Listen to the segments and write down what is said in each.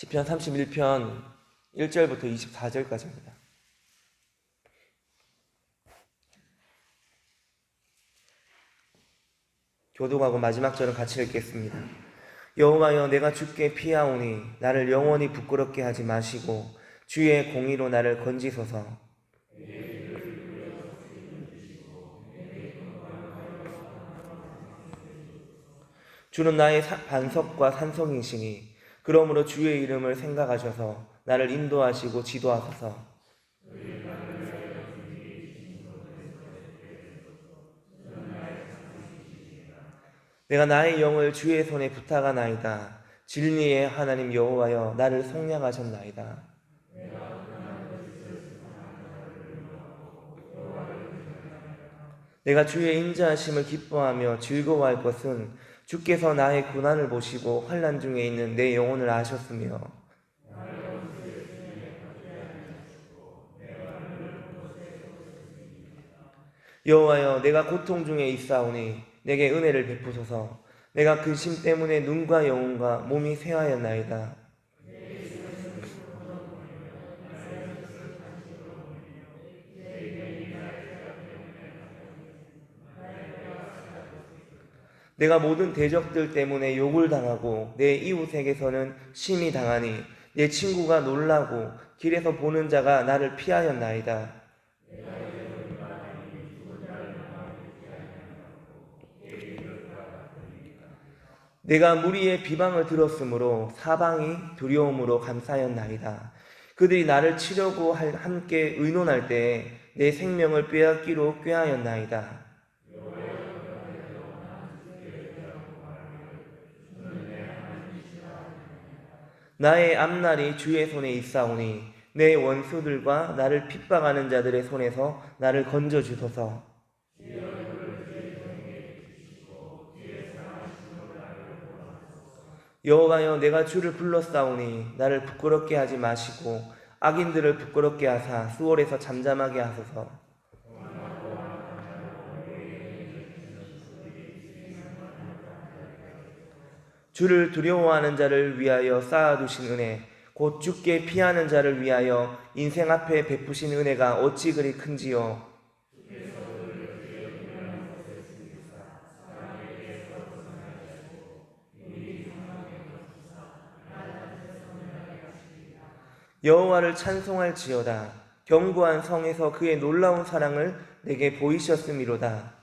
시편 31편 1절부터 24절까지입니다. 교독하고 마지막 절은 같이 읽겠습니다. 여호와여, 내가 주께 피하오니 나를 영원히 부끄럽게 하지 마시고 주의 공의로 나를 건지소서. 주는 나의 반석과 산성이시니 그러므로 주의 이름을 생각하셔서 나를 인도하시고 지도하소서. 내가 나의 영을 주의 손에 부탁하나이다. 진리의 하나님 여호와여, 나를 속량하셨나이다. 내가 주의 인자하심을 기뻐하며 즐거워할 것은 주께서 나의 고난을 보시고 환난 중에 있는 내 영혼을 아셨으며 여호와여, 내가 고통 중에 있사오니 내게 은혜를 베푸소서. 내가 근심 때문에 눈과 영혼과 몸이 쇠하였나이다. 내가 모든 대적들 때문에 욕을 당하고 내 이웃에게서는 심히 당하니 내 친구가 놀라고 길에서 보는 자가 나를 피하였나이다. 내가 무리의 비방을 들었으므로 사방이 두려움으로 감사하였나이다. 그들이 나를 치려고 함께 의논할 때에 내 생명을 빼앗기로 꾀하였나이다. 나의 앞날이 주의 손에 있사오니 내 원수들과 나를 핍박하는 자들의 손에서 나를 건져주소서. 여호와여, 내가 주를 불렀사오니 나를 부끄럽게 하지 마시고 악인들을 부끄럽게 하사 수월에서 잠잠하게 하소서. 주를 두려워하는 자를 위하여 쌓아두신 은혜, 곧 주께 피하는 자를 위하여 인생 앞에 베푸신 은혜가 어찌 그리 큰지요. 여호와를 찬송할지어다. 견고한 성에서 그의 놀라운 사랑을 내게 보이셨음이로다.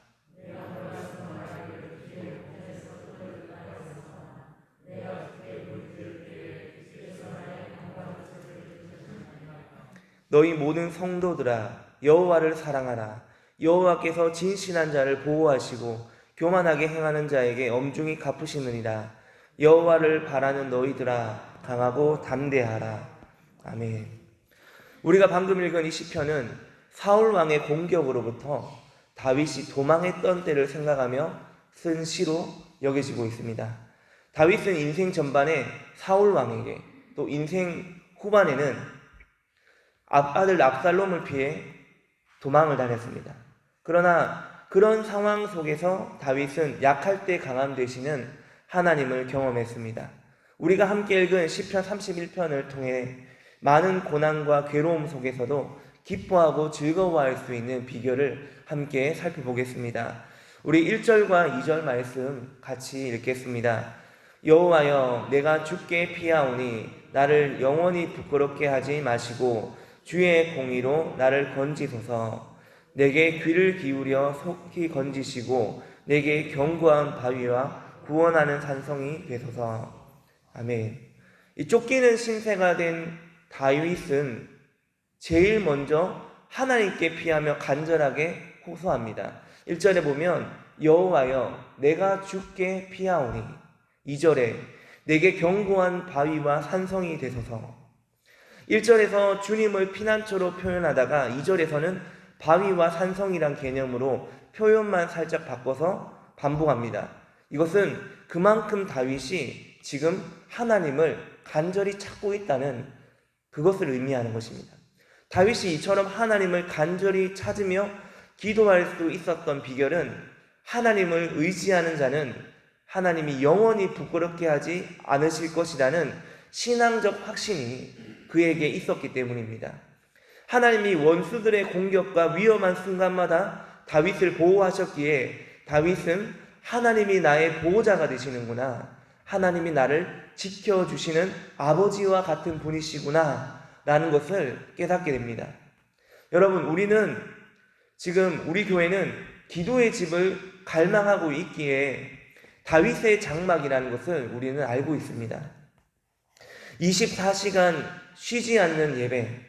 너희 모든 성도들아, 여호와를 사랑하라. 여호와께서 진실한 자를 보호하시고 교만하게 행하는 자에게 엄중히 갚으시느니라. 여호와를 바라는 너희들아, 강하고 담대하라. 아멘. 우리가 방금 읽은 이 시편은 사울 왕의 공격으로부터 다윗이 도망했던 때를 생각하며 쓴 시로 여겨지고 있습니다. 다윗은 인생 전반에 사울 왕에게, 또 인생 후반에는 아들 압살롬을 피해 도망을 다녔습니다. 그러나 그런 상황 속에서 다윗은 약할 때 강함 되시는 하나님을 경험했습니다. 우리가 함께 읽은 시편 31편을 통해 많은 고난과 괴로움 속에서도 기뻐하고 즐거워할 수 있는 비결을 함께 살펴보겠습니다. 우리 1절과 2절 말씀 같이 읽겠습니다. 여호와여, 내가 주께 피하오니 나를 영원히 부끄럽게 하지 마시고 주의 공의로 나를 건지소서. 내게 귀를 기울여 속히 건지시고 내게 견고한 바위와 구원하는 산성이 되소서. 아멘. 이 쫓기는 신세가 된 다윗은 제일 먼저 하나님께 피하며 간절하게 호소합니다. 1절에 보면 여호와여, 내가 주께 피하오니, 2절에 내게 견고한 바위와 산성이 되소서. 1절에서 주님을 피난처로 표현하다가 2절에서는 바위와 산성이란 개념으로 표현만 살짝 바꿔서 반복합니다. 이것은 그만큼 다윗이 지금 하나님을 간절히 찾고 있다는 그것을 의미하는 것입니다. 다윗이 이처럼 하나님을 간절히 찾으며 기도할 수 있었던 비결은 하나님을 의지하는 자는 하나님이 영원히 부끄럽게 하지 않으실 것이라는 신앙적 확신이 그에게 있었기 때문입니다. 하나님이 원수들의 공격과 위험한 순간마다 다윗을 보호하셨기에 다윗은 하나님이 나의 보호자가 되시는구나, 하나님이 나를 지켜주시는 아버지와 같은 분이시구나 라는 것을 깨닫게 됩니다. 여러분, 우리는 지금 우리 교회는 기도의 집을 갈망하고 있기에 다윗의 장막이라는 것을 우리는 알고 있습니다. 24시간 쉬지 않는 예배,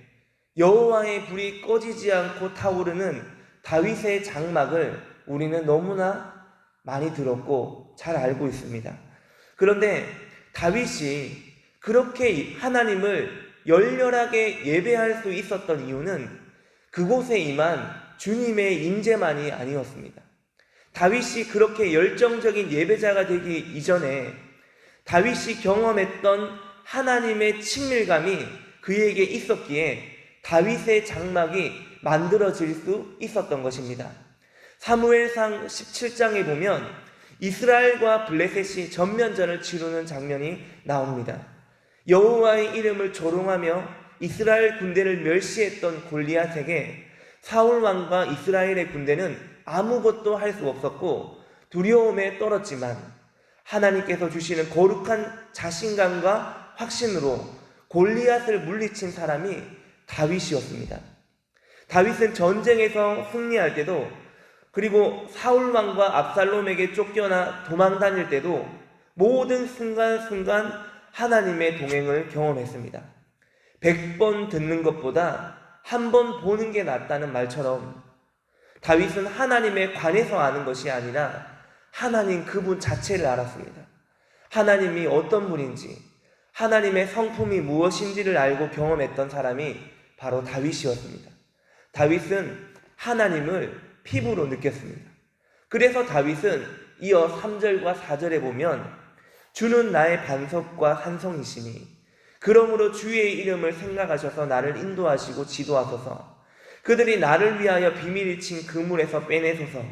여호와의 불이 꺼지지 않고 타오르는 다윗의 장막을 우리는 너무나 많이 들었고 잘 알고 있습니다. 그런데 다윗이 그렇게 하나님을 열렬하게 예배할 수 있었던 이유는 그곳에 임한 주님의 임재만이 아니었습니다. 다윗이 그렇게 열정적인 예배자가 되기 이전에 다윗이 경험했던 하나님의 친밀감이 그에게 있었기에 다윗의 장막이 만들어질 수 있었던 것입니다. 사무엘상 17장에 보면 이스라엘과 블레셋이 전면전을 치르는 장면이 나옵니다. 여호와의 이름을 조롱하며 이스라엘 군대를 멸시했던 골리앗에게 사울 왕과 이스라엘의 군대는 아무것도 할 수 없었고 두려움에 떨었지만 하나님께서 주시는 거룩한 자신감과 확신으로 골리앗을 물리친 사람이 다윗이었습니다. 다윗은 전쟁에서 승리할 때도, 그리고 사울 왕과 압살롬에게 쫓겨나 도망 다닐 때도 모든 순간순간 하나님의 동행을 경험했습니다. 100번 듣는 것보다 한 번 보는 게 낫다는 말처럼 다윗은 하나님에 관해서 아는 것이 아니라 하나님 그분 자체를 알았습니다. 하나님이 어떤 분인지, 하나님의 성품이 무엇인지를 알고 경험했던 사람이 바로 다윗이었습니다. 다윗은 하나님을 피부로 느꼈습니다. 그래서 다윗은 이어 3절과 4절에 보면 주는 나의 반석과 산성이시니 그러므로 주의 이름을 생각하셔서 나를 인도하시고 지도하소서. 그들이 나를 위하여 비밀이 친 그물에서 빼내소서.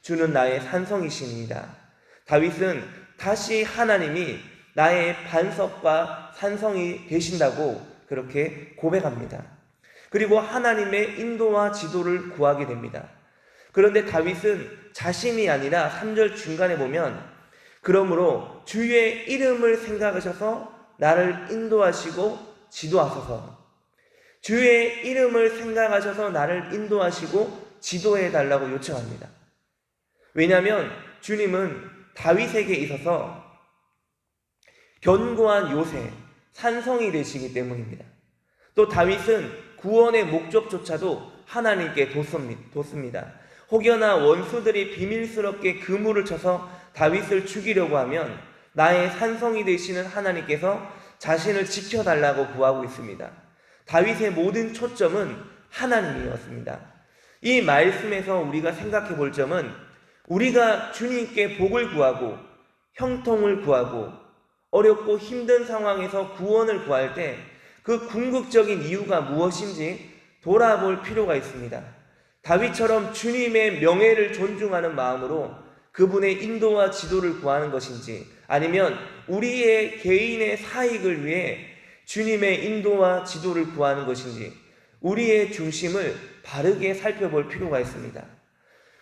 주는 나의 산성이시니이다. 다윗은 다시 하나님이 나의 반석과 산성이 되신다고 그렇게 고백합니다. 그리고 하나님의 인도와 지도를 구하게 됩니다. 그런데 다윗은 자신이 아니라 3절 중간에 보면 그러므로 주의 이름을 생각하셔서 나를 인도하시고 지도하소서. 주의 이름을 생각하셔서 나를 인도하시고 지도해 달라고 요청합니다. 왜냐하면 주님은 다윗에게 있어서 견고한 요새, 산성이 되시기 때문입니다. 또 다윗은 구원의 목적조차도 하나님께 뒀습니다. 혹여나 원수들이 비밀스럽게 그물을 쳐서 다윗을 죽이려고 하면 나의 산성이 되시는 하나님께서 자신을 지켜달라고 구하고 있습니다. 다윗의 모든 초점은 하나님이었습니다. 이 말씀에서 우리가 생각해 볼 점은 우리가 주님께 복을 구하고 형통을 구하고 어렵고 힘든 상황에서 구원을 구할 때 그 궁극적인 이유가 무엇인지 돌아볼 필요가 있습니다. 다윗처럼 주님의 명예를 존중하는 마음으로 그분의 인도와 지도를 구하는 것인지, 아니면 우리의 개인의 사익을 위해 주님의 인도와 지도를 구하는 것인지 우리의 중심을 바르게 살펴볼 필요가 있습니다.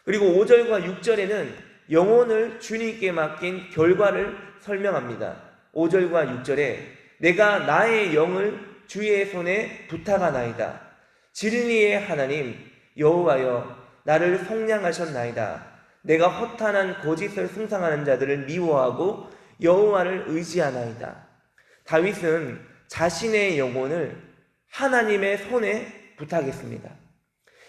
그리고 5절과 6절에는 영혼을 주님께 맡긴 결과를 설명합니다. 5절과 6절에 내가 나의 영을 주의 손에 부탁하나이다. 진리의 하나님 여호와여 나를 속량하셨나이다. 내가 허탄한 거짓을 숭상하는 자들을 미워하고 여호와를 의지하나이다. 다윗은 자신의 영혼을 하나님의 손에 부탁했습니다.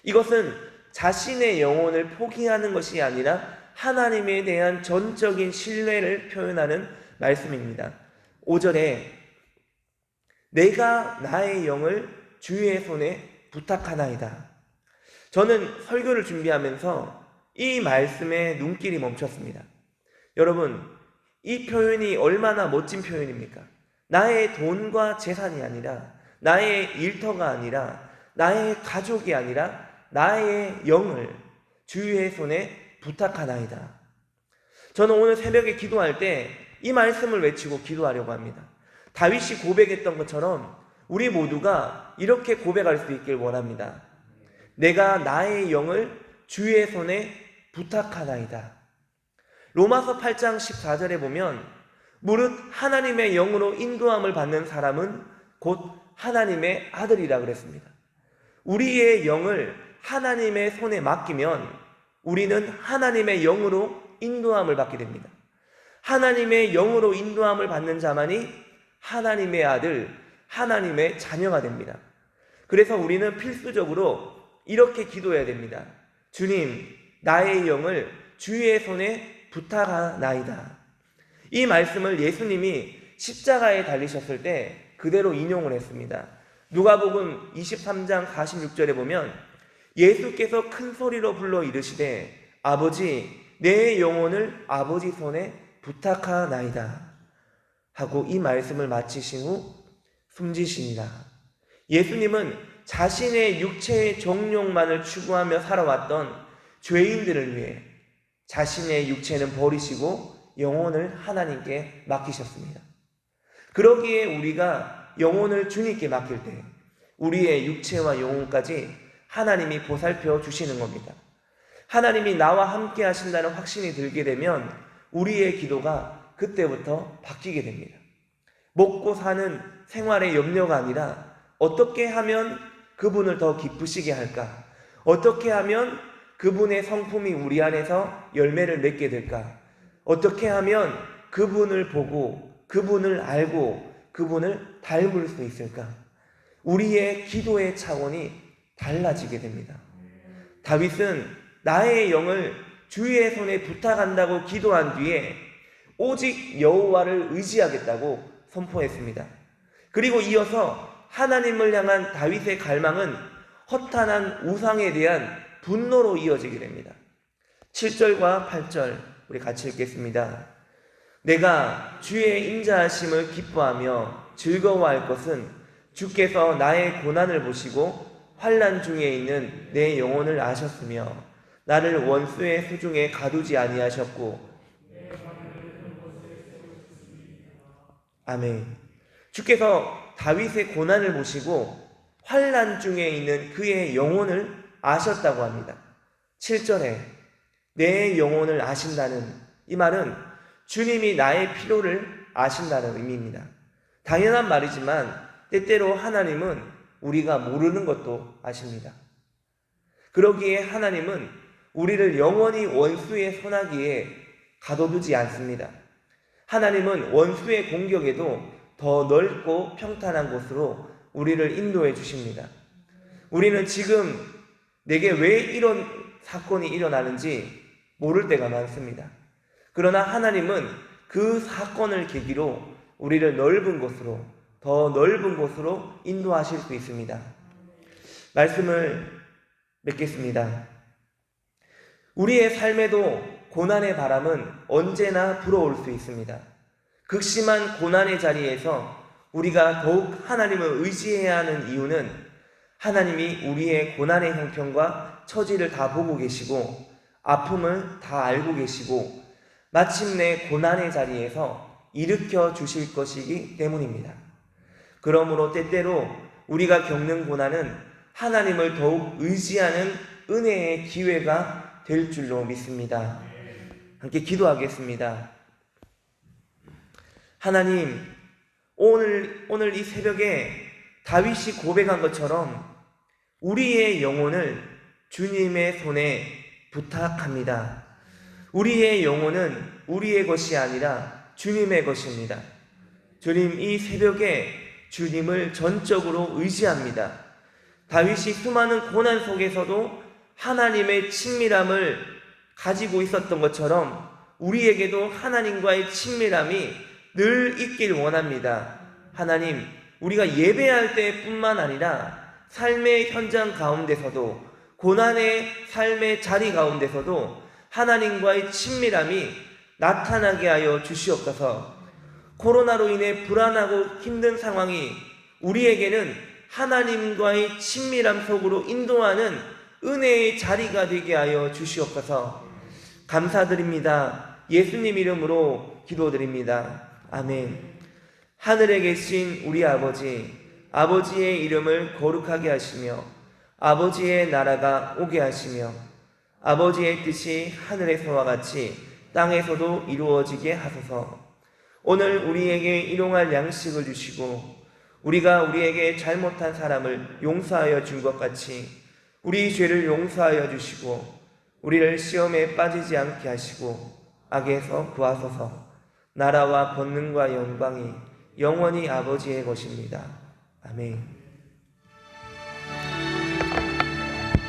이것은 자신의 영혼을 포기하는 것이 아니라 하나님에 대한 전적인 신뢰를 표현하는 말씀입니다. 5절에 내가 나의 영을 주의 손에 부탁하나이다. 저는 설교를 준비하면서 이 말씀에 눈길이 멈췄습니다. 여러분, 이 표현이 얼마나 멋진 표현입니까? 나의 돈과 재산이 아니라, 나의 일터가 아니라, 나의 가족이 아니라 나의 영을 주의 손에 부탁하나이다. 저는 오늘 새벽에 기도할 때 이 말씀을 외치고 기도하려고 합니다. 다윗이 고백했던 것처럼 우리 모두가 이렇게 고백할 수 있길 원합니다. 내가 나의 영을 주의 손에 부탁하나이다. 로마서 8장 14절에 보면 무릇 하나님의 영으로 인도함을 받는 사람은 곧 하나님의 아들이라 그랬습니다. 우리의 영을 하나님의 손에 맡기면 우리는 하나님의 영으로 인도함을 받게 됩니다. 하나님의 영으로 인도함을 받는 자만이 하나님의 아들, 하나님의 자녀가 됩니다. 그래서 우리는 필수적으로 이렇게 기도해야 됩니다. 주님, 나의 영을 주의 손에 부탁하나이다. 이 말씀을 예수님이 십자가에 달리셨을 때 그대로 인용을 했습니다. 누가복음 23장 46절에 보면 예수께서 큰 소리로 불러 이르시되 아버지, 내 영혼을 아버지 손에 부탁하나이다 하고 이 말씀을 마치신 후 숨지시니라. 예수님은 자신의 육체의 정욕만을 추구하며 살아왔던 죄인들을 위해 자신의 육체는 버리시고 영혼을 하나님께 맡기셨습니다. 그러기에 우리가 영혼을 주님께 맡길 때 우리의 육체와 영혼까지 하나님이 보살펴 주시는 겁니다. 하나님이 나와 함께 하신다는 확신이 들게 되면 우리의 기도가 그때부터 바뀌게 됩니다. 먹고 사는 생활의 염려가 아니라 어떻게 하면 그분을 더 기쁘시게 할까? 어떻게 하면 그분의 성품이 우리 안에서 열매를 맺게 될까? 어떻게 하면 그분을 보고 그분을 알고 그분을 닮을 수 있을까? 우리의 기도의 차원이 달라지게 됩니다. 다윗은 나의 영을 주의 손에 부탁한다고 기도한 뒤에 오직 여호와를 의지하겠다고 선포했습니다. 그리고 이어서 하나님을 향한 다윗의 갈망은 허탄한 우상에 대한 분노로 이어지게 됩니다. 7절과 8절 우리 같이 읽겠습니다. 내가 주의 인자하심을 기뻐하며 즐거워할 것은 주께서 나의 고난을 보시고 환난 중에 있는 내 영혼을 아셨으며 나를 원수의 수중에 가두지 아니하셨고. 아멘. 주께서 다윗의 고난을 보시고 환난 중에 있는 그의 영혼을 아셨다고 합니다. 7절에 내 영혼을 아신다는 이 말은 주님이 나의 필요를 아신다는 의미입니다. 당연한 말이지만 때때로 하나님은 우리가 모르는 것도 아십니다. 그러기에 하나님은 우리를 영원히 원수의 손아귀에 가둬두지 않습니다. 하나님은 원수의 공격에도 더 넓고 평탄한 곳으로 우리를 인도해 주십니다. 우리는 지금 내게 왜 이런 사건이 일어나는지 모를 때가 많습니다. 그러나 하나님은 그 사건을 계기로 우리를 넓은 곳으로, 더 넓은 곳으로 인도하실 수 있습니다. 말씀을 맺겠습니다. 우리의 삶에도 고난의 바람은 언제나 불어올 수 있습니다. 극심한 고난의 자리에서 우리가 더욱 하나님을 의지해야 하는 이유는 하나님이 우리의 고난의 형편과 처지를 다 보고 계시고 아픔을 다 알고 계시고 마침내 고난의 자리에서 일으켜 주실 것이기 때문입니다. 그러므로 때때로 우리가 겪는 고난은 하나님을 더욱 의지하는 은혜의 기회가 될 줄로 믿습니다. 함께 기도하겠습니다. 하나님, 오늘 이 새벽에 다윗이 고백한 것처럼 우리의 영혼을 주님의 손에 부탁합니다. 우리의 영혼은 우리의 것이 아니라 주님의 것입니다. 주님, 이 새벽에 주님을 전적으로 의지합니다. 다윗이 수많은 고난 속에서도 하나님의 친밀함을 가지고 있었던 것처럼 우리에게도 하나님과의 친밀함이 늘 있길 원합니다. 하나님, 우리가 예배할 때뿐만 아니라 삶의 현장 가운데서도 고난의 삶의 자리 가운데서도 하나님과의 친밀함이 나타나게 하여 주시옵소서. 코로나로 인해 불안하고 힘든 상황이 우리에게는 하나님과의 친밀함 속으로 인도하는 은혜의 자리가 되게 하여 주시옵소서. 감사드립니다. 예수님 이름으로 기도드립니다. 아멘. 하늘에 계신 우리 아버지, 아버지의 이름을 거룩하게 하시며 아버지의 나라가 오게 하시며 아버지의 뜻이 하늘에서와 같이 땅에서도 이루어지게 하소서. 오늘 우리에게 일용할 양식을 주시고 우리가 우리에게 잘못한 사람을 용서하여 준 것 같이 우리 죄를 용서하여 주시고 우리를 시험에 빠지지 않게 하시고 악에서 구하소서. 나라와 권능과 영광이 영원히 아버지의 것입니다. 아멘.